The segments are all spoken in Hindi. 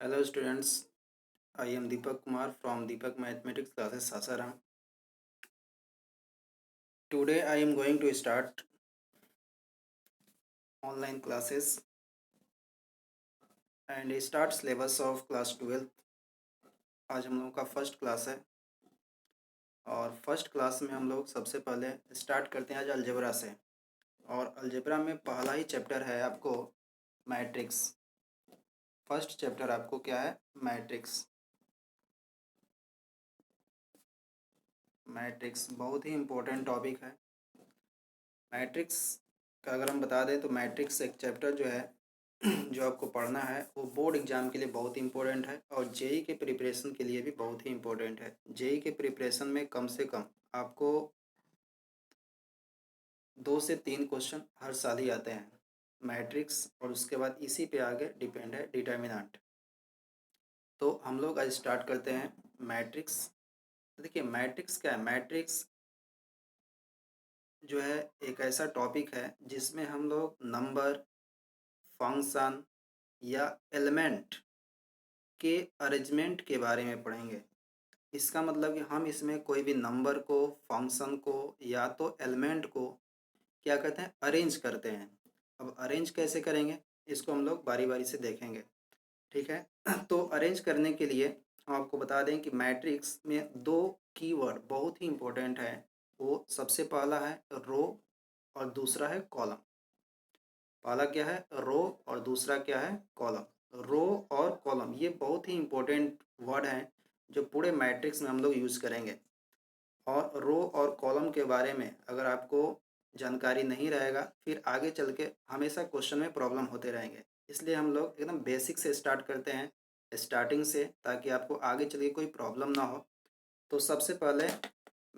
Hello students, I am Deepak Kumar from Deepak Mathematics classes Sasaram. Today I am going to start online classes and start syllabus of class 12th. आज हम लोगों का फर्स्ट क्लास है और फर्स्ट क्लास में हम लोग सबसे पहले स्टार्ट करते हैं आज अलजेब्रा से। और अलजेब्रा में पहला ही चैप्टर है आपको मैट्रिक्स। फर्स्ट चैप्टर आपको क्या है? मैट्रिक्स। मैट्रिक्स बहुत ही इम्पोर्टेंट टॉपिक है। मैट्रिक्स का अगर हम बता दें तो मैट्रिक्स एक चैप्टर जो है जो आपको पढ़ना है वो बोर्ड एग्ज़ाम के लिए बहुत ही इम्पोर्टेंट है और जेई के प्रिपरेशन के लिए भी बहुत ही इम्पोर्टेंट है। जेई के प्रिपरेशन में कम से कम आपको 2 से 3 क्वेश्चन हर साल ही आते हैं मैट्रिक्स, और उसके बाद इसी पे आगे डिपेंड है डिटर्मिनेंट। तो हम लोग आज स्टार्ट करते हैं मैट्रिक्स। देखिए मैट्रिक्स क्या है? मैट्रिक्स जो है एक ऐसा टॉपिक है जिसमें हम लोग नंबर, फंक्शन या एलिमेंट के अरेंजमेंट के बारे में पढ़ेंगे। इसका मतलब कि हम इसमें कोई भी नंबर को, फंक्शन को या तो एलिमेंट को क्या करते हैं? अरेंज करते हैं। अब अरेंज कैसे करेंगे इसको हम लोग बारी बारी से देखेंगे, ठीक है। तो अरेंज करने के लिए हम आपको बता दें कि मैट्रिक्स में 2 कीवर्ड बहुत ही इम्पोर्टेंट है। वो सबसे पहला है रो और दूसरा है कॉलम। पहला क्या है? रो और दूसरा क्या है? कॉलम। रो और कॉलम ये बहुत ही इम्पोर्टेंट वर्ड हैं जो पूरे मैट्रिक्स में हम लोग यूज़ करेंगे। और रो और कॉलम के बारे में अगर आपको जानकारी नहीं रहेगा फिर आगे चल के हमेशा क्वेश्चन में प्रॉब्लम होते रहेंगे। इसलिए हम लोग एकदम बेसिक से स्टार्ट करते हैं, स्टार्टिंग से, ताकि आपको आगे चल के कोई प्रॉब्लम ना हो। तो सबसे पहले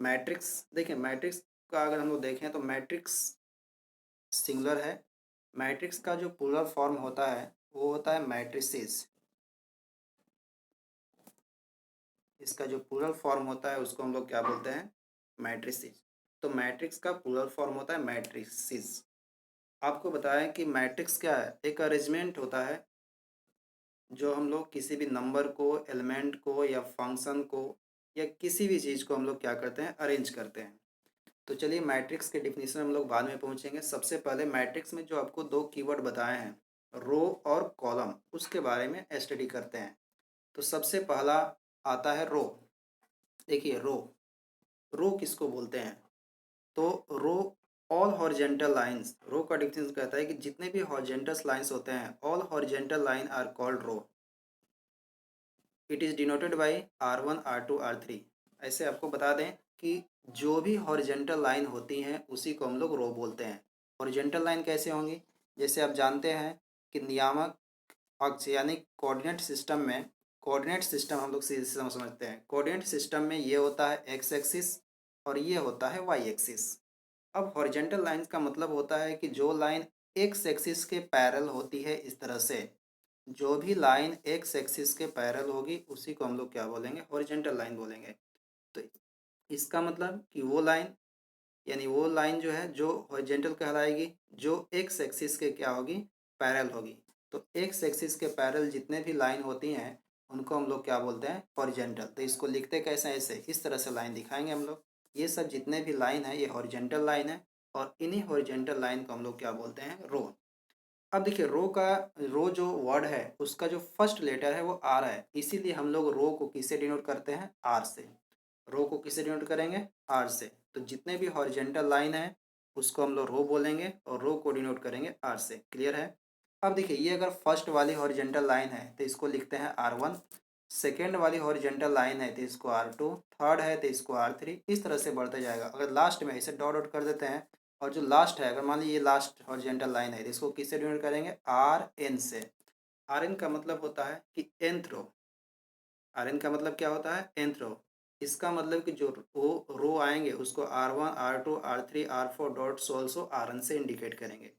मैट्रिक्स देखिए, मैट्रिक्स का अगर हम लोग देखें तो मैट्रिक्स सिंगुलर है। मैट्रिक्स का जो प्लूरल फॉर्म होता है वो होता है मैट्रिसेस। इसका जो प्लूरल फॉर्म होता है उसको हम लोग क्या बोलते हैं? मैट्रिसेस। तो मैट्रिक्स का प्लूरल फॉर्म होता है मैट्रिसेस। आपको बताएं कि मैट्रिक्स क्या है? एक अरेंजमेंट होता है जो हम लोग किसी भी नंबर को, एलिमेंट को या फंक्शन को या किसी भी चीज़ को हम लोग क्या करते हैं? अरेंज करते हैं। तो चलिए मैट्रिक्स के डिफिनीशन हम लोग बाद में पहुंचेंगे। सबसे पहले मैट्रिक्स में जो आपको 2 कीवर्ड बताए हैं, रो और कॉलम, उसके बारे में स्टडी करते हैं। तो सबसे पहला आता है रो। देखिए रो, रो किसको बोलते हैं? तो रो ऑल हॉरिजेंटल लाइंस। रो का डिफिनेशन कहता है कि जितने भी हॉरिजेंटल लाइंस होते हैं, all horizontal line are called row. It is denoted by R1, R2, R3। ऐसे आपको बता दें कि जो भी हॉरिजेंटल लाइन होती हैं उसी को हम लोग रो बोलते हैं। हॉरिजेंटल लाइन कैसे होंगी? जैसे आप जानते हैं कि नियामक अक्ष यानी कोऑर्डिनेट सिस्टम में, कोऑर्डिनेट सिस्टम हम लोग सीधे समझते हैं। कोऑर्डिनेट सिस्टम में ये होता है एक्स एक्सिस और ये होता है वाई एक्सिस। अब हॉरिजेंटल लाइंस का मतलब होता है कि जो लाइन एक्स एक्सिस के पैरेलल होती है, इस तरह से जो भी लाइन एक्स एक्सिस के पैरेलल होगी उसी को हम लोग क्या बोलेंगे? हॉरिजेंटल लाइन बोलेंगे। तो इसका मतलब कि वो लाइन, यानी वो लाइन जो है जो हॉरिजेंटल कहलाएगी, जो एक्स एक्सिस के क्या होगी? पैरेलल होगी। तो एक्स एक्सिस के पैरेलल जितने भी लाइन होती हैं उनको हम लोग क्या बोलते हैं? हॉरिजेंटल। तो इसको लिखते कैसे? ऐसे इस तरह से लाइन दिखाएंगे हम लोग। ये सब जितने भी लाइन है ये हॉरिजेंटल लाइन है और इन्हीं हॉरिजेंटल लाइन को हम लोग क्या बोलते हैं? रो। अब देखिए रो जो वर्ड है उसका जो फर्स्ट लेटर है वो आर है, इसीलिए हम लोग रो को किससे डिनोट करते हैं? आर से। रो को किससे डिनोट करेंगे? आर से। तो जितने भी हॉरिजेंटल लाइन है उसको हम लोग रो बोलेंगे और रो को डिनोट करेंगे आर से। क्लियर है? अब देखिए ये अगर फर्स्ट वाली हॉरिजेंटल लाइन है तो इसको लिखते हैं R1, सेकेंड वाली हॉरिजेंटल लाइन है तो इसको R2, थर्ड है तो इसको R3, इस तरह से बढ़ते जाएगा। अगर लास्ट में इसे डॉट डॉट कर देते हैं और जो लास्ट है, अगर मान लीजिए ये लास्ट हॉरिजेंटल लाइन है तो इसको किससे डिनोट करेंगे? RN से। RN का मतलब होता है कि nth रो। RN का मतलब क्या होता है? nth रो। इसका मतलब कि जो रो आएंगे उसको R1, R2, R3, R4 dot also RN से इंडिकेट करेंगे।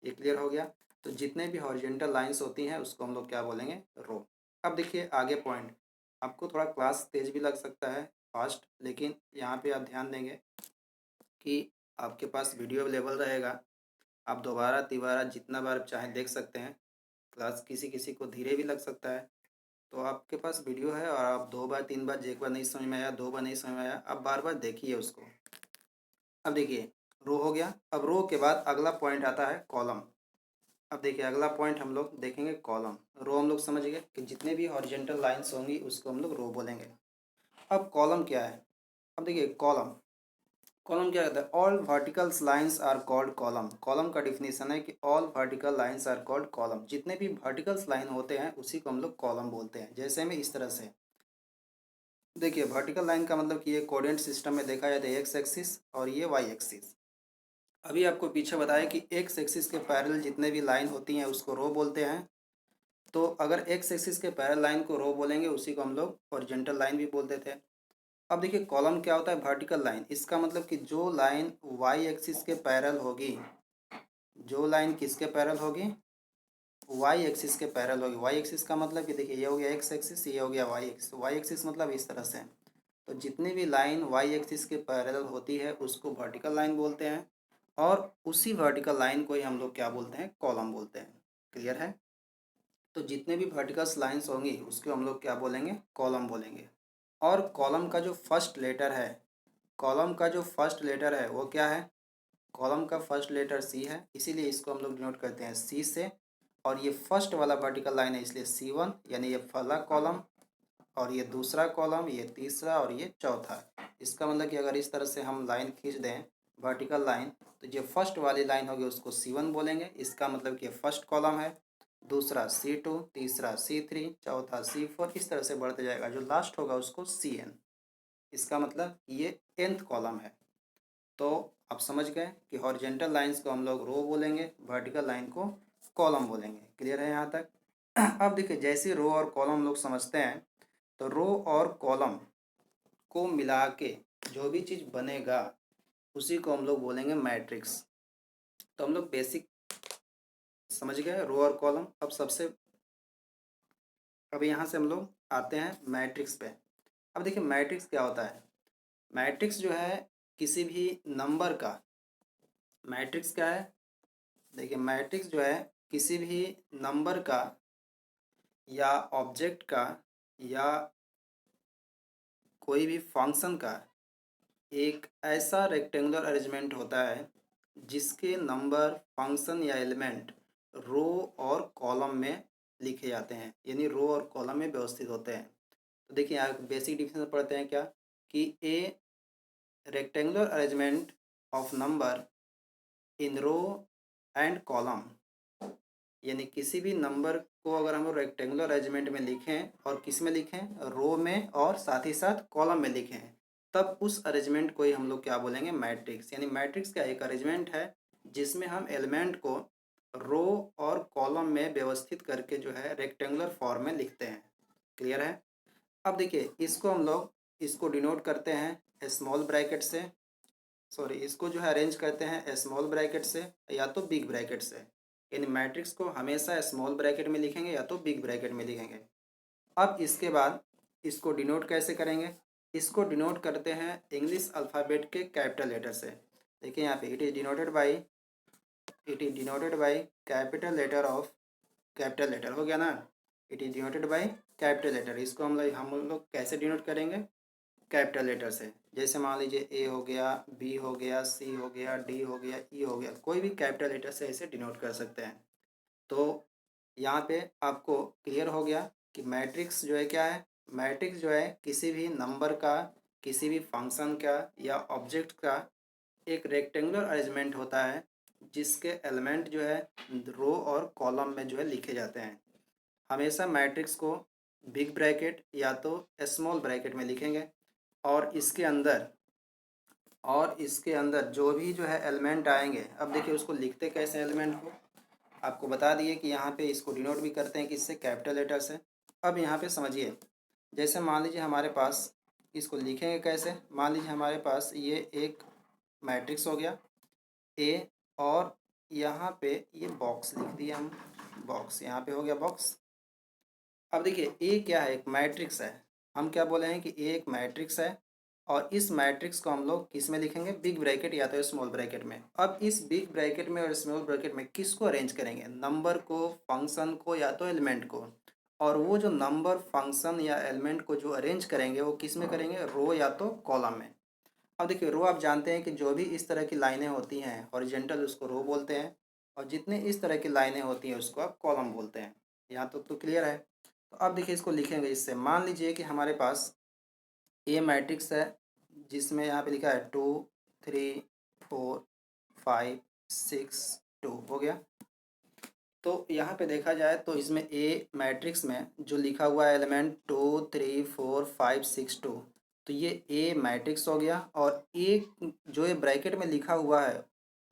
ये क्लियर हो गया? तो जितने भी हॉरिजेंटल लाइंस होती हैं उसको हम लोग क्या बोलेंगे? रो। अब देखिए आगे पॉइंट, आपको थोड़ा क्लास तेज भी लग सकता है, फास्ट, लेकिन यहाँ पे आप ध्यान देंगे कि आपके पास वीडियो अवेलेबल रहेगा। आप दोबारा तिबारा जितना बार चाहें देख सकते हैं। क्लास किसी किसी को धीरे भी लग सकता है, तो आपके पास वीडियो है और आप 2 बार 3 बार, एक बार नहीं समझ में आया, 2 बार नहीं समझ में आया, आप बार-बार देखिए उसको। अब देखिए रो हो गया, अब रो के बाद अगला पॉइंट आता है कॉलम। अब देखिए अगला पॉइंट हम लोग देखेंगे कॉलम। रो हम लोग समझ गए कि जितने भी हॉरिजॉन्टल लाइंस होंगी उसको हम लोग रो बोलेंगे। अब कॉलम क्या है? अब देखिए कॉलम, कॉलम क्या कहता है? All verticals lines are called column. Column का डिफिनीशन है कि all vertical lines are called column. जितने भी वर्टिकल्स लाइन होते हैं उसी को हम लोग कॉलम बोलते हैं। जैसे में इस तरह से देखिए, वर्टिकल लाइन का मतलब कि ये कोऑर्डिनेट सिस्टम में देखा जाए तो एक्स एक्सिस और ये वाई एक्सिस। अभी आपको पीछे बताया कि एक्स एक्सिस के पैरेलल जितने भी लाइन होती हैं उसको रो बोलते हैं। तो अगर एक्स एक्सिस के पैरेलल लाइन को रो बोलेंगे उसी को हम लोग हॉरिजॉन्टल लाइन भी बोलते थे। अब देखिए कॉलम क्या होता है? Vertical line. इसका मतलब कि जो लाइन वाई एक्सिस के पैरेलल होगी, जो लाइन किसके पैरेलल होगी? वाई एक्सिस के पैरेलल होगी। वाई एक्सिस का मतलब कि देखिए ये हो गया एक्स एक्सिस, ये हो गया वाई एक्सिस। वाई एक्सिस मतलब इस तरह से। तो जितनी भी लाइन वाई एक्सिस के पैरेलल होती है उसको वर्टिकल लाइन बोलते हैं और उसी वर्टिकल लाइन को ही हम लोग क्या बोलते हैं? कॉलम बोलते हैं। क्लियर है? तो जितने भी वर्टिकल्स लाइंस होंगी उसको हम लोग क्या बोलेंगे? कॉलम बोलेंगे। और कॉलम का जो फर्स्ट लेटर है, कॉलम का जो फर्स्ट लेटर है वो क्या है? कॉलम का फर्स्ट लेटर सी है, इसीलिए इसको हम लोग डिनोट करते हैं सी से। और ये फर्स्ट वाला वर्टिकल लाइन है इसलिए C1, यानी ये पहला कॉलम, और ये दूसरा कॉलम, ये तीसरा और ये चौथा। इसका मतलब कि अगर इस तरह से हम लाइन खींच दें वर्टिकल लाइन, तो जो फर्स्ट वाली लाइन होगी उसको C1 बोलेंगे। इसका मतलब कि ये फर्स्ट कॉलम है, दूसरा C2, तीसरा C3, चौथा C4, इस तरह से बढ़ते जाएगा। जो लास्ट होगा उसको CN। इसका मतलब ये nth कॉलम है। तो आप समझ गए कि हॉरिजेंटल लाइंस को हम लोग रो बोलेंगे, वर्टिकल लाइन को कॉलम बोलेंगे। क्लियर है यहाँ तक? अब देखिए जैसे रो और कॉलम हम लोग समझते हैं, तो रो और कॉलम को मिला के जो भी चीज़ बनेगा उसी को हम लोग बोलेंगे मैट्रिक्स। तो हम लोग बेसिक समझ गए रो और कॉलम। अब यहाँ से हम लोग आते हैं मैट्रिक्स पे। अब देखिए मैट्रिक्स क्या होता है? मैट्रिक्स जो है किसी भी नंबर का, मैट्रिक्स क्या है? देखिए मैट्रिक्स जो है किसी भी नंबर का या ऑब्जेक्ट का या कोई भी फंक्शन का एक ऐसा रेक्टेंगुलर अरेंजमेंट होता है जिसके नंबर, फंक्शन या एलिमेंट रो और कॉलम में लिखे जाते हैं, यानी रो और कॉलम में व्यवस्थित होते हैं। तो देखिए यहाँ बेसिक डिफिनेशन पढ़ते हैं क्या कि a rectangular arrangement of number in row and column, यानी किसी भी नंबर को अगर हम रेक्टेंगुलर अरेंजमेंट में लिखें और किस में लिखें? रो में, और साथ ही साथ कॉलम में लिखें, तब उस अरेंजमेंट को ही हम लोग क्या बोलेंगे? मैट्रिक्स। यानी मैट्रिक्स का एक अरेंजमेंट है जिसमें हम एलिमेंट को रो और कॉलम में व्यवस्थित करके जो है रेक्टेंगुलर फॉर्म में लिखते हैं। क्लियर है? अब देखिए इसको हम लोग इसको डिनोट करते हैं स्मॉल ब्रैकेट से, सॉरी इसको जो है अरेंज करते हैं स्मॉल ब्रैकेट से या तो बिग ब्रैकेट से। यानी मैट्रिक्स को हमेशा स्मॉल ब्रैकेट में लिखेंगे या तो बिग ब्रैकेट में लिखेंगे। अब इसके बाद इसको डिनोट कैसे करेंगे? इसको डिनोट करते हैं इंग्लिश अल्फ़ाबेट के कैपिटल लेटर से। देखिए यहाँ पे it is denoted by capital letter of, capital letter हो गया ना, it is denoted by capital letter. इसको हम लोग कैसे डिनोट करेंगे? कैपिटल लेटर से। जैसे मान लीजिए ए हो गया, बी हो गया, सी हो गया, डी हो गया, ई हो गया, कोई भी कैपिटल लेटर से ऐसे डिनोट कर सकते हैं। तो यहाँ पे आपको क्लियर हो गया कि मैट्रिक्स जो है क्या है? मैट्रिक्स जो है किसी भी नंबर का, किसी भी फंक्शन का या ऑब्जेक्ट का एक रेक्टेंगुलर अरेंजमेंट होता है जिसके एलिमेंट जो है रो और कॉलम में जो है लिखे जाते हैं। हमेशा मैट्रिक्स को बिग ब्रैकेट या तो स्मॉल ब्रैकेट में लिखेंगे, और इसके अंदर जो भी जो है एलिमेंट आएंगे, अब देखिए उसको लिखते कैसे एलिमेंट को आपको बता दिए कि यहाँ पे इसको डिनोट भी करते हैं किससे? कैपिटल लेटर से। अब यहाँ पे समझिए, जैसे मान लीजिए हमारे पास, इसको लिखेंगे कैसे? मान लीजिए हमारे पास ये एक मैट्रिक्स हो गया ए, और यहाँ पे ये बॉक्स लिख दिया हम, बॉक्स यहाँ पे हो गया बॉक्स। अब देखिए ए क्या है? एक मैट्रिक्स है। हम क्या बोले हैं कि ए एक मैट्रिक्स है, और इस मैट्रिक्स को हम लोग किस में लिखेंगे? बिग ब्रैकेट या तो स्मॉल ब्रैकेट में। अब इस बिग ब्रैकेट में और स्मॉल ब्रैकेट में किसको अरेंज करेंगे? नंबर को, फंक्शन को या तो एलिमेंट को। और वो जो नंबर फंक्शन या एलिमेंट को जो अरेंज करेंगे वो किस में करेंगे, रो या तो कॉलम में। अब देखिए रो आप जानते हैं कि जो भी इस तरह की लाइनें होती हैं हॉरिजेंटल उसको रो बोलते हैं, और जितने इस तरह की लाइनें होती हैं उसको आप कॉलम बोलते हैं। यहाँ तो क्लियर है। तो अब देखिए इसको लिखेंगे इससे, मान लीजिए कि हमारे पास ए मैट्रिक्स है जिसमें यहाँ पे लिखा है 2 3 4 5 6 2 हो गया। तो यहाँ पे देखा जाए तो इसमें ए मैट्रिक्स में जो लिखा हुआ है एलिमेंट 2 3 4 5 6 2, तो ये ए मैट्रिक्स हो गया। और ए जो ये ब्रैकेट में लिखा हुआ है,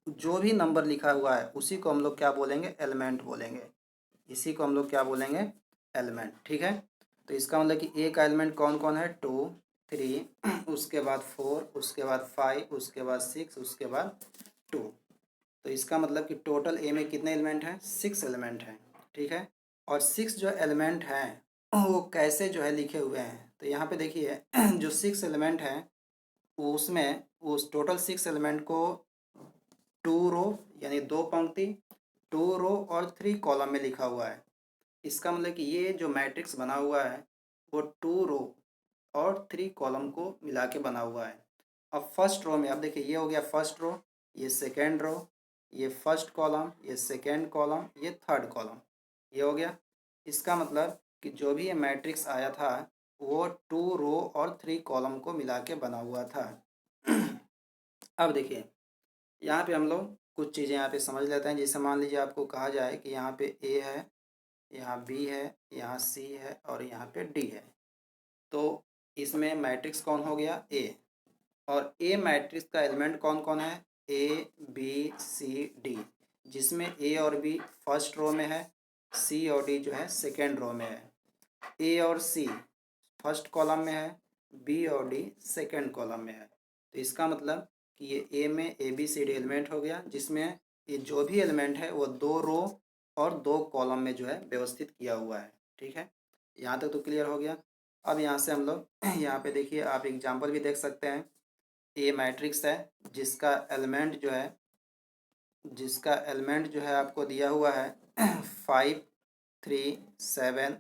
जो भी नंबर लिखा हुआ है उसी को हम लोग क्या बोलेंगे, एलिमेंट बोलेंगे। इसी को हम लोग क्या बोलेंगे, एलिमेंट। ठीक है। तो इसका मतलब कि ए का एलिमेंट कौन कौन है, 2 3 उसके बाद 4 उसके बाद 5 उसके बाद 6 उसके बाद 2। तो इसका मतलब कि टोटल ए में कितने एलिमेंट हैं, 6 एलिमेंट हैं। ठीक है। और 6 जो एलिमेंट हैं वो कैसे जो है लिखे हुए हैं, तो यहाँ पे देखिए जो 6 एलिमेंट हैं उसमें उस टोटल 6 एलिमेंट को 2 रो यानी 2 पंक्ति, 2 रो और 3 कॉलम में लिखा हुआ है। इसका मतलब कि ये जो मैट्रिक्स बना हुआ है वो 2 रो और 3 कॉलम को मिला के बना हुआ है। अब फर्स्ट रो में अब देखिए ये हो गया फर्स्ट रो, ये सेकेंड रो, ये फर्स्ट कॉलम, ये सेकेंड कॉलम, ये थर्ड कॉलम, ये हो गया। इसका मतलब कि जो भी ये मैट्रिक्स आया था वो 2 रो और 3 कॉलम को मिला के बना हुआ था। अब देखिए यहाँ पे हम लोग कुछ चीज़ें यहाँ पे समझ लेते हैं। जैसे मान लीजिए आपको कहा जाए कि यहाँ पे ए है, यहाँ बी है, यहाँ सी है और यहाँ पे डी है। तो इसमें मैट्रिक्स कौन हो गया, ए। और ए मैट्रिक्स का एलिमेंट कौन कौन है, ए बी सी डी, जिसमें ए और बी फर्स्ट रो में है, सी और डी जो है सेकेंड रो में है। ए और सी फर्स्ट कॉलम में है, बी और डी सेकेंड कॉलम में है। तो इसका मतलब कि ये ए में A B C D element हो गया, जिसमें ये जो भी एलिमेंट है वो 2 रो और 2 कॉलम में जो है व्यवस्थित किया हुआ है। ठीक है। यहाँ तक तो क्लियर हो गया। अब यहाँ से हम लोग यहाँ पे देखिए आप एग्जांपल भी देख सकते हैं। ए मैट्रिक्स है जिसका एलिमेंट जो है आपको दिया हुआ है 5 3 7,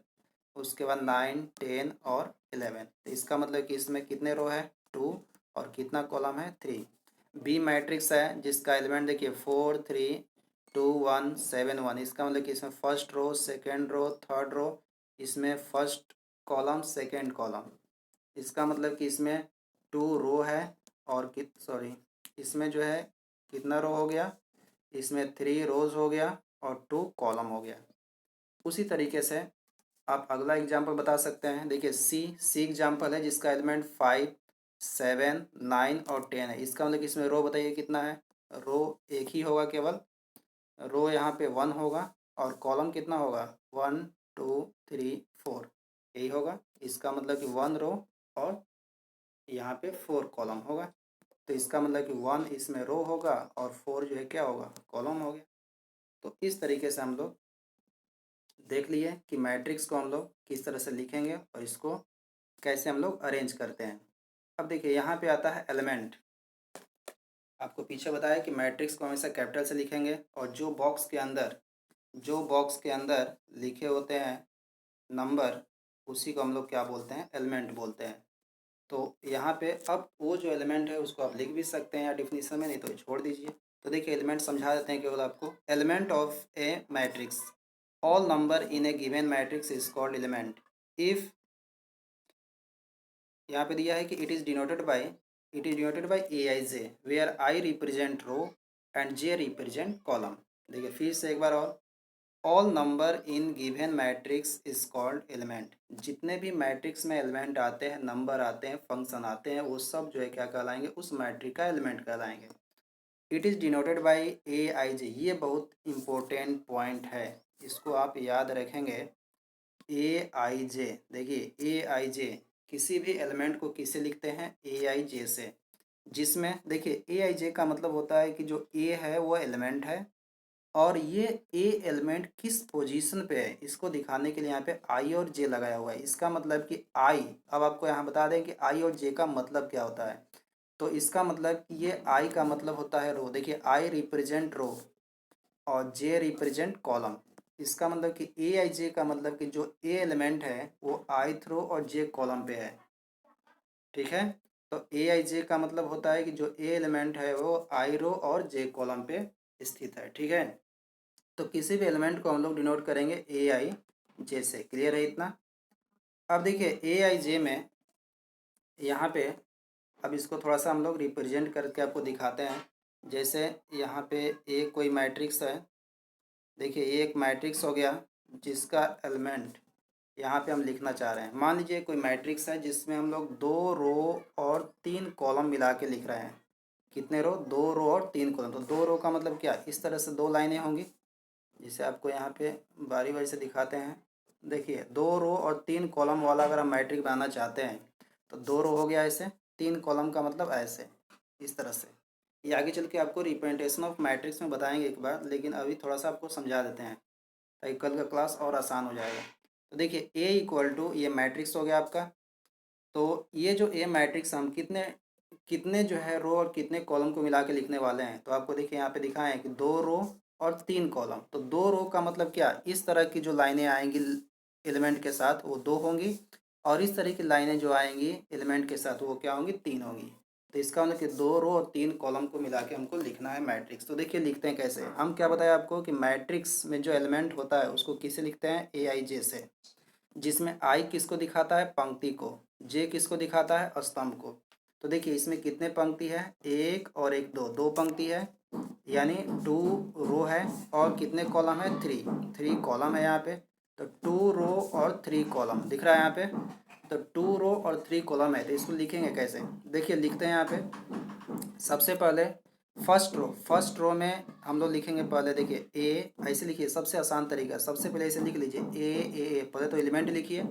उसके बाद 9 10 और 11। तो इसका मतलब कि इसमें कितने रो है, 2, और कितना कॉलम है, 3। बी मैट्रिक्स है जिसका एलिमेंट देखिए 4 3 2 1 7 1। इसका मतलब कि इसमें first row second row third row, इसमें फर्स्ट कॉलम सेकेंड कॉलम। इसका मतलब कि इसमें 2 रो है और इसमें जो है कितना रो हो गया, इसमें 3 रोज हो गया और 2 कॉलम हो गया। उसी तरीके से आप अगला एग्जाम्पल बता सकते हैं। देखिए सी एग्जाम्पल है जिसका एलिमेंट 5 7 9 और 10 है। इसका मतलब कि इसमें रो बताइए कितना है, रो एक ही होगा केवल, रो यहाँ पे 1 होगा और कॉलम कितना होगा, 1 2 3 4, यही होगा। इसका मतलब कि 1 रो और यहाँ पे 4 कॉलम होगा। तो इसका मतलब कि 1 इसमें रो होगा और 4 जो है क्या होगा, कॉलम हो गया। तो इस तरीके से हम लोग देख लिए कि मैट्रिक्स को हम लोग किस तरह से लिखेंगे और इसको कैसे हम लोग अरेंज करते हैं। अब देखिए यहाँ पे आता है एलिमेंट। आपको पीछे बताया कि मैट्रिक्स को हमेशा कैपिटल से लिखेंगे और जो बॉक्स के अंदर लिखे होते हैं नंबर उसी को हम लोग क्या बोलते हैं, एलिमेंट बोलते हैं। तो यहाँ पे अब वो जो एलिमेंट है उसको आप लिख भी सकते हैं या डिफिनीशन में, नहीं तो छोड़ दीजिए। तो देखिए एलिमेंट समझा देते हैं केवल आपको। Element of a matrix, all number in a given matrix is called element if, यहाँ पे दिया है कि it is denoted by A I J where I represent row and J represent column. देखिए फिर से एक बार और, all number in given matrix is called element. जितने भी मैट्रिक्स में एलिमेंट आते हैं, नंबर आते हैं, फंक्शन आते हैं, वो सब जो है क्या कहलाएंगे, उस मैट्रिक का एलिमेंट कहलाएंगे। It is denoted by A I j, ये बहुत इंपॉर्टेंट पॉइंट है, इसको आप याद रखेंगे। ए आई जे, देखिए ए आई जे किसी भी एलिमेंट को किससे लिखते हैं, ए आई जे से। जिसमें देखिए ए आई जे का मतलब होता है कि जो ए है वो एलिमेंट है और ये ए एलिमेंट किस पोजीशन पे है इसको दिखाने के लिए यहाँ पे आई और जे लगाया हुआ है। इसका मतलब कि आई, अब आपको यहाँ बता दें कि आई और जे का मतलब क्या होता है। तो इसका मतलब कि ये आई का मतलब होता है रो। देखिए आई रिप्रेजेंट रो और जे रिप्रेजेंट कॉलम। इसका मतलब कि ए आई जे का मतलब कि जो ए एलिमेंट है वो आई रो और जे कॉलम पे है। ठीक है, तो ए आई जे का मतलब होता है कि जो ए एलिमेंट है वो आई रो और जे कॉलम पे स्थित है। ठीक है, तो किसी भी एलिमेंट को हम लोग डिनोट करेंगे ए आई जे से। क्लियर है इतना? अब देखिए ए आई जे में यहाँ पे, अब इसको थोड़ा सा हम लोग रिप्रेजेंट करके आपको दिखाते हैं। जैसे यहाँ पे एक कोई मैट्रिक्स है, देखिए ये एक मैट्रिक्स हो गया जिसका एलिमेंट यहाँ पे हम लिखना चाह रहे हैं। मान लीजिए कोई मैट्रिक्स है जिसमें हम लोग 2 रो और 3 कॉलम मिला के लिख रहे हैं। कितने रो? 2 रो और 3 कॉलम। तो 2 रो का मतलब क्या, इस तरह से 2 लाइनें होंगी, जिसे आपको यहाँ पे बारी बारी से दिखाते हैं। देखिए 2 रो और 3 कॉलम वाला अगर हम मैट्रिक्स बनाना चाहते हैं तो 2 रो हो गया ऐसे, 3 कॉलम का मतलब ऐसे, इस तरह से। ये आगे चल के आपको रिप्रेजेंटेशन ऑफ मैट्रिक्स में बताएंगे एक बार, लेकिन अभी थोड़ा सा आपको समझा देते हैं ताकि कल का क्लास और आसान हो जाएगा। तो देखिए ए इक्वल टू, ये मैट्रिक्स हो गया आपका। तो ये जो ए मैट्रिक्स हम कितने कितने जो है रो और कितने कॉलम को मिला के लिखने वाले हैं, तो आपको देखिए यहाँ पे दिखाएं कि 2 रो और 3 कॉलम। तो 2 रो का मतलब क्या, इस तरह की जो लाइनें आएंगी एलिमेंट के साथ वो 2 होंगी, और इस तरह की लाइनें जो आएंगी एलिमेंट के साथ वो क्या होंगी, 3 होंगी। तो इसका मतलब कि 2 रो और 3 कॉलम को मिला के हमको लिखना है मैट्रिक्स। तो देखिए लिखते हैं कैसे। हम क्या बताया आपको कि मैट्रिक्स में जो एलिमेंट होता है उसको किससे लिखते हैं, ए आई जे से, जिसमें आई किसको दिखाता है, पंक्ति को, जे किसको दिखाता है, स्तंभ को। तो देखिए इसमें कितने पंक्ति है, एक और एक, दो पंक्ति है, यानी 2 रो है, और कितने कॉलम है, 3 कॉलम है यहाँ पे। तो 2 रो और 3 कॉलम दिख रहा है यहाँ पे। तो 2 रो और 3 कॉलम है, तो इसको लिखेंगे कैसे, देखिए लिखते हैं यहाँ पे। सबसे पहले फर्स्ट रो में हम लोग लिखेंगे पहले, देखिए ए, ऐसे लिखिए, सबसे आसान तरीका, सबसे पहले ऐसे लिख लीजिए ए। पहले तो एलिमेंट लिखिए,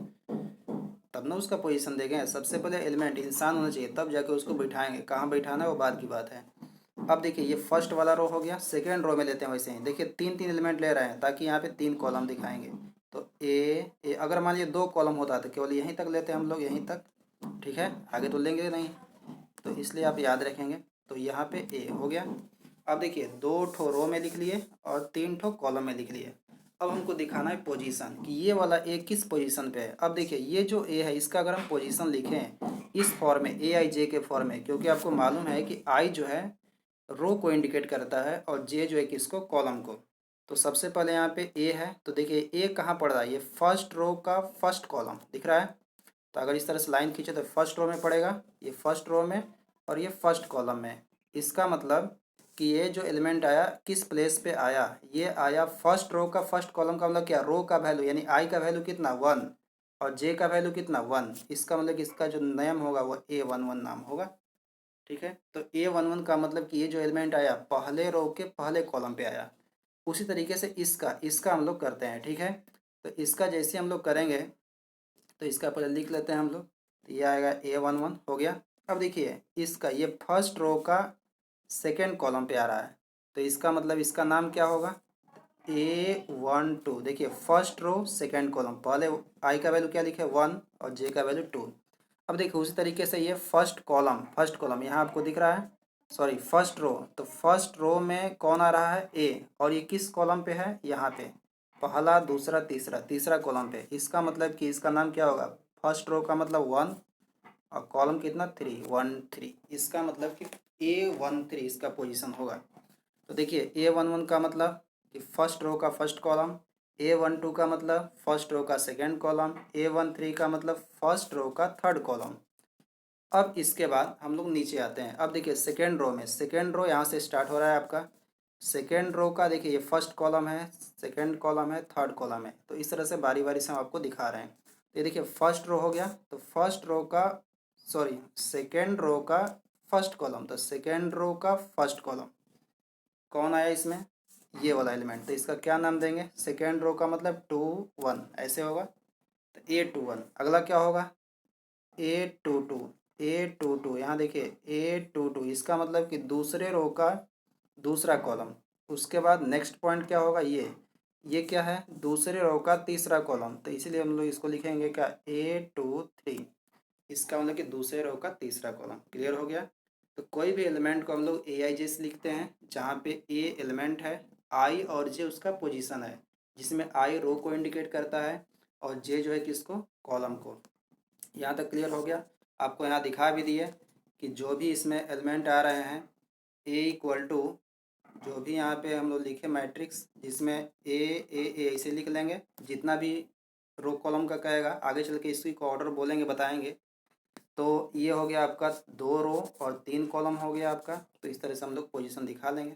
तब ना उसका पोजीशन देंगे। सबसे पहले एलिमेंट इंसान होना चाहिए, तब जाके उसको बैठाएंगे। कहाँ बैठाना है वो बाद की बात है। अब देखिए ये फर्स्ट वाला रो हो गया। सेकेंड रो में लेते हैं वैसे ही, देखिए 3 3 एलिमेंट ले रहे हैं ताकि यहाँ पे 3 कॉलम दिखाएंगे। तो ए अगर मान लीजिए 2 कॉलम होता तो केवल यहीं तक लेते हैं हम लोग, यहीं तक। ठीक है, आगे तो लेंगे नहीं, तो इसलिए आप याद रखेंगे। तो यहाँ पे ए हो गया। अब देखिए 2 ठो रो में लिख लिए और 3 ठो कॉलम में लिख लिए। अब हमको दिखाना है पोजीशन, कि ये वाला ए किस पोजीशन पे है। अब देखिए ये जो ए है इसका अगर हम पोजीशन लिखें इस फॉर्म में, ए आई जे के फॉर्म में, क्योंकि आपको मालूम है कि आई जो है रो को इंडिकेट करता है और जे जो है किसको, कॉलम को। तो सबसे पहले यहाँ पे ए है, तो देखिए ए कहाँ पड़ रहा है, ये फर्स्ट रो का फर्स्ट कॉलम दिख रहा है। तो अगर इस तरह से लाइन खींचे तो फर्स्ट रो में पड़ेगा, ये फर्स्ट रो में, और ये फर्स्ट कॉलम में। इसका मतलब कि ये जो एलिमेंट आया किस प्लेस पे आया, ये आया फर्स्ट रो का फर्स्ट कॉलम का मतलब क्या, रो का वैल्यू यानी आई का वैल्यू कितना, 1, और जे का वैल्यू कितना, 1। इसका मतलब कि इसका जो नेम होगा वो A11 नाम होगा। ठीक है, तो A11 का मतलब कि ये जो एलिमेंट आया पहले रो के पहले कॉलम पे आया। उसी तरीके से इसका इसका हम लोग करते हैं। ठीक है, तो इसका जैसे हम लोग करेंगे तो इसका पहले लिख लेते हैं हम लोग। तो ये आएगा A11 हो गया। अब देखिए इसका ये फर्स्ट रो का सेकेंड कॉलम पे आ रहा है, तो इसका मतलब इसका नाम क्या होगा, A12। देखिए फर्स्ट रो सेकेंड कॉलम, पहले आई का वैल्यू क्या लिखे, 1, और जे का वैल्यू 2। अब देखिए उसी तरीके से ये फर्स्ट कॉलम यहाँ आपको दिख रहा है, सॉरी फर्स्ट रो। तो फर्स्ट रो में कौन आ रहा है, ए, और ये किस कॉलम पे है, यहाँ पे पहला दूसरा तीसरा, तीसरा कॉलम पे। इसका मतलब कि इसका नाम क्या होगा, फर्स्ट रो का मतलब 1, और कॉलम कितना, 3, 1 3। इसका मतलब कि A13 इसका पोजीशन होगा। तो देखिए A11 का मतलब कि फर्स्ट रो का फर्स्ट कॉलम, A12 का मतलब फर्स्ट रो का सेकेंड कॉलम, A13 का मतलब फर्स्ट रो का थर्ड कॉलम। अब इसके बाद हम लोग नीचे आते हैं। अब देखिए सेकेंड रो में, सेकेंड रो यहाँ से स्टार्ट हो रहा है आपका। सेकेंड रो का देखिए ये फर्स्ट कॉलम है, सेकेंड कॉलम है, थर्ड कॉलम है। तो इस तरह से बारी बारी से हम आपको दिखा रहे हैं। तो ये देखिए फर्स्ट रो हो गया, तो फर्स्ट रो का, सॉरी सेकेंड रो का फर्स्ट कॉलम, तो सेकेंड रो का फर्स्ट कॉलम कौन आया इसमें, ये वाला एलिमेंट। तो इसका क्या नाम देंगे, सेकेंड रो का मतलब 2 1 ऐसे होगा। तो A21। अगला क्या होगा, A22। A22 यहाँ देखिए A22, इसका मतलब कि दूसरे रो का दूसरा कॉलम। उसके बाद नेक्स्ट पॉइंट क्या होगा, ये क्या है, दूसरे रो का तीसरा कॉलम। तो इसीलिए हम लोग इसको लिखेंगे क्या, A23। इसका मतलब कि दूसरे रो का तीसरा कॉलम। क्लियर हो गया। तो कोई भी एलिमेंट को हम लोग ए आई जे से लिखते हैं जहाँ पे ए एलिमेंट है, आई और जे उसका पोजीशन है। जिसमें आई रो को इंडिकेट करता है और जे जो है किसको, कॉलम को। यहाँ तक क्लियर हो गया। आपको यहाँ दिखा भी दिए कि जो भी इसमें एलिमेंट आ रहे हैं ए इक्वल टू, जो भी यहाँ पे हम लोग लिखे मैट्रिक्स जिसमें ए ऐसे लिख लेंगे, जितना भी रो कॉलम का कहेगा आगे चल के इसी को ऑर्डर बोलेंगे, बताएंगे। तो ये हो गया आपका 2 रो और 3 कॉलम हो गया आपका। तो इस तरह से हम लोग पोजीशन दिखा लेंगे।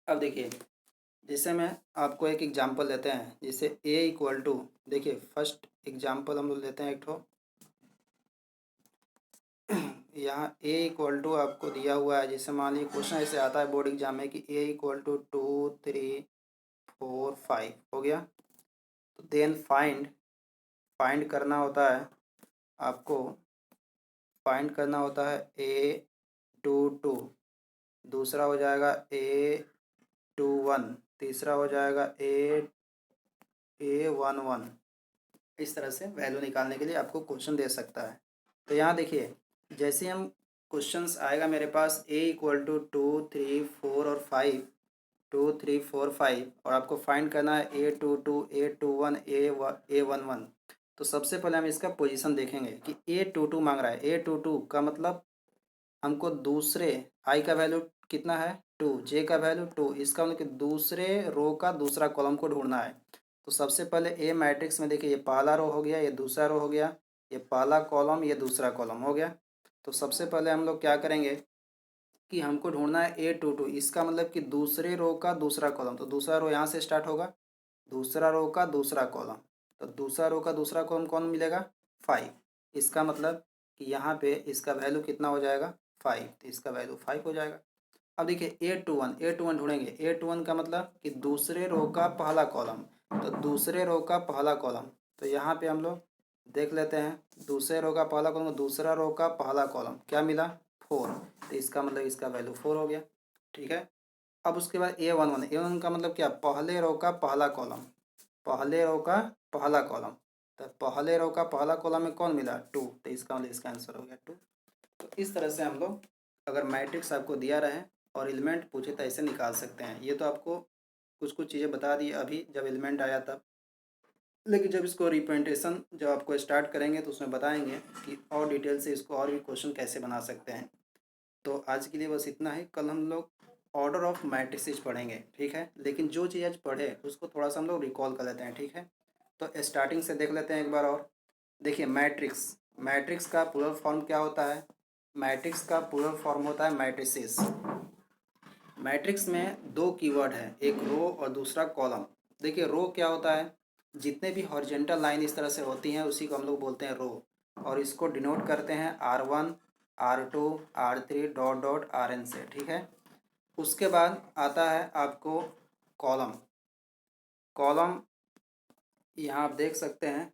अब देखिए, जैसे मैं आपको एक एग्जांपल लेते हैं, जैसे ए इक्वल टू, देखिए फर्स्ट एग्जांपल हम लोग लेते हैं एक ठो। यहाँ ए इक्वल टू आपको दिया हुआ है, जैसे मान लीजिए क्वेश्चन ऐसे आता है बोर्ड एग्जाम में कि ए इक्वल टू 2 3 4 5 हो गया। तो देन फाइंड करना होता है आपको, फाइंड करना होता है ए 2 दूसरा हो जाएगा A21, तीसरा हो जाएगा A11। इस तरह से वैल्यू निकालने के लिए आपको क्वेश्चन दे सकता है। तो यहाँ देखिए, जैसे हम क्वेश्चंस आएगा मेरे पास A इक्वल टू 2 3 4 और 5, 2 3 4 5, और आपको फाइंड करना है A22 A21 A11। तो सबसे पहले हम इसका पोजीशन देखेंगे कि A22 मांग रहा है। A22 का मतलब हमको दूसरे आई का वैल्यू कितना है 2, जे का वैल्यू 2, इसका मतलब कि दूसरे रो का दूसरा कॉलम को ढूंढना है। तो सबसे पहले ए मैट्रिक्स में देखिए, ये पहला रो हो गया, ये दूसरा रो हो गया, ये पहला कॉलम, ये दूसरा कॉलम हो गया। तो सबसे पहले हम लोग क्या करेंगे कि हमको ढूंढना है A22, इसका मतलब कि दूसरे रो का दूसरा कॉलम। तो दूसरा रो यहाँ से स्टार्ट होगा, दूसरा रो का दूसरा कॉलम। तो दूसरा रो का दूसरा कॉलम कौन मिलेगा, 5। इसका मतलब कि यहाँ पे इसका वैल्यू कितना हो जाएगा, 5। तो इसका वैल्यू 5 हो जाएगा। अब देखिए A21 ढूंढेंगे। A21 का मतलब कि दूसरे रो का पहला कॉलम। तो दूसरे रो का पहला कॉलम, तो यहाँ पे हम लोग देख लेते हैं, दूसरे रो का पहला कॉलम, दूसरा रो का पहला कॉलम क्या मिला, 4। तो इसका मतलब इसका वैल्यू 4 हो गया। ठीक है। अब उसके बाद A11 का मतलब क्या, पहले रो का पहला कॉलम, पहले रो का पहला कॉलम। तो पहले रो का पहला कॉलम में कौन मिला, 2। तो इसका मतलब इसका आंसर हो गया 2। तो इस तरह से हम लोग अगर मैट्रिक्स आपको दिया रहे और एलिमेंट पूछे तो ऐसे निकाल सकते हैं। ये तो आपको कुछ कुछ चीज़ें बता दी अभी जब एलिमेंट आया तब, लेकिन जब इसको रिप्रेजेंटेशन जब आपको स्टार्ट करेंगे तो उसमें बताएंगे कि और डिटेल से इसको और भी क्वेश्चन कैसे बना सकते हैं। तो आज के लिए बस इतना ही। कल हम लोग ऑर्डर ऑफ मैट्रिसेस पढ़ेंगे, ठीक है। लेकिन जो चीज़ आज पढ़े उसको थोड़ा सा हम लोग रिकॉल कर लेते हैं, ठीक है। तो स्टार्टिंग से देख लेते हैं एक बार और। देखिए मैट्रिक्स, मैट्रिक्स का प्लूरल फॉर्म क्या होता है, मैट्रिक्स का प्लूरल फॉर्म होता है मैट्रिसेस। मैट्रिक्स में दो कीवर्ड है, एक रो और दूसरा कॉलम। देखिए रो क्या होता है, जितने भी हॉरिजेंटल लाइन इस तरह से होती हैं उसी को हम लोग बोलते हैं रो, और इसको डिनोट करते हैं R1 R2 R3 dot dot Rn से, ठीक है। उसके बाद आता है आपको कॉलम। कॉलम यहाँ आप देख सकते हैं,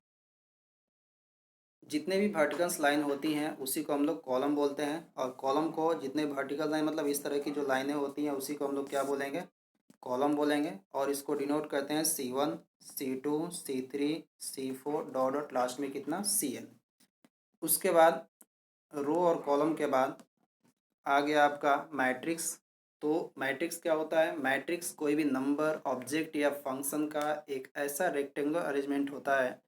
जितने भी वर्टिकल्स लाइन होती हैं उसी को हम लोग कॉलम बोलते हैं, और कॉलम को जितने वर्टिकल लाइन मतलब इस तरह की जो लाइनें होती हैं उसी को हम लोग क्या बोलेंगे, कॉलम बोलेंगे। और इसको डिनोट करते हैं C1 C2 C3 C4 dot dot last में कितना CN। उसके बाद रो और कॉलम के बाद आ गया आपका मैट्रिक्स। तो मैट्रिक्स क्या होता है, मैट्रिक्स कोई भी नंबर ऑब्जेक्ट या फंक्शन का एक ऐसा रेक्टेंगुलर अरेंजमेंट होता है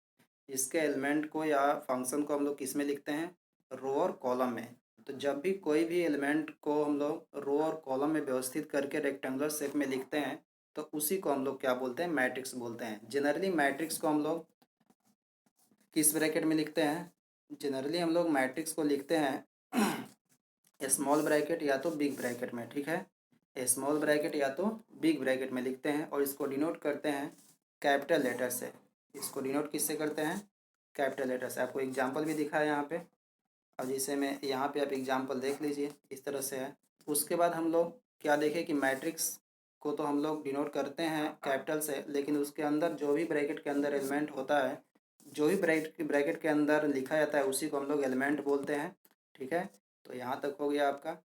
इसके एलिमेंट को या फंक्शन को हम लोग किस में लिखते हैं, रो और कॉलम में। तो जब भी कोई भी एलिमेंट को हम लोग रो और कॉलम में व्यवस्थित करके रेक्टेंगुलर शेप में लिखते हैं तो उसी को हम लोग क्या बोलते हैं, मैट्रिक्स बोलते हैं। जनरली मैट्रिक्स को हम लोग किस ब्रैकेट में लिखते हैं, जनरली हम लोग मैट्रिक्स को लिखते हैं स्मॉल ब्रैकेट या तो बिग ब्रैकेट में, ठीक है। स्मॉल ब्रैकेट या तो बिग ब्रैकेट में लिखते हैं और इसको डिनोट करते हैं कैपिटल लेटर से। इसको डिनोट किससे करते हैं, कैपिटल लेटर से। आपको एग्जांपल भी दिखा है यहाँ पे, और जिसे मैं यहाँ पे आप एग्जांपल देख लीजिए इस तरह से है। उसके बाद हम लोग क्या देखें कि मैट्रिक्स को तो हम लोग डिनोट करते हैं कैपिटल से, लेकिन उसके अंदर जो भी ब्रैकेट के अंदर एलिमेंट होता है, जो भी ब्रैकेट के अंदर लिखा जाता है उसी को हम लोग एलिमेंट बोलते हैं, ठीक है। तो यहाँ तक हो गया आपका।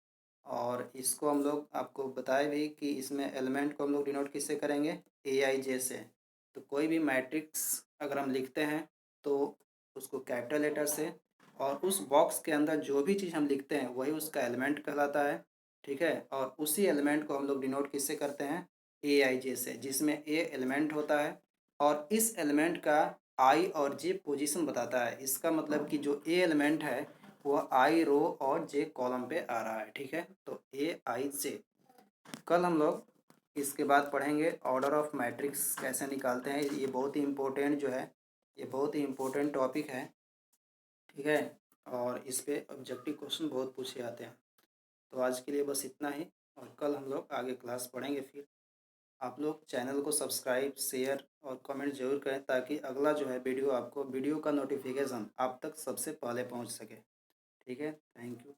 और इसको हम लोग आपको बताए भी कि इसमें एलिमेंट को हम लोग डिनोट किससे करेंगे, AIJ से। तो कोई भी मैट्रिक्स अगर हम लिखते हैं तो उसको कैपिटल लेटर से, और उस बॉक्स के अंदर जो भी चीज़ हम लिखते हैं वही उसका एलिमेंट कहलाता है, ठीक है। और उसी एलिमेंट को हम लोग डिनोट किससे करते हैं, AIJ से, जिसमें A एलिमेंट होता है और इस एलिमेंट का आई और जे पोजीशन बताता है। इसका मतलब कि जो ए एलिमेंट है वो आई रो और जे कॉलम पे आ रहा है, ठीक है। तो ए आई जे। कल हम लोग इसके बाद पढ़ेंगे ऑर्डर ऑफ मैट्रिक्स कैसे निकालते हैं। ये बहुत ही इम्पोर्टेंट जो है, ये बहुत ही इम्पोर्टेंट टॉपिक है, ठीक है। और इस पे ऑब्जेक्टिव क्वेश्चन बहुत पूछे जाते हैं। तो आज के लिए बस इतना ही, और कल हम लोग आगे क्लास पढ़ेंगे। फिर आप लोग चैनल को सब्सक्राइब, शेयर और कमेंट जरूर करें, ताकि अगला जो है वीडियो का नोटिफिकेशन आप तक सबसे पहले पहुंच सके, ठीक है। Thank you.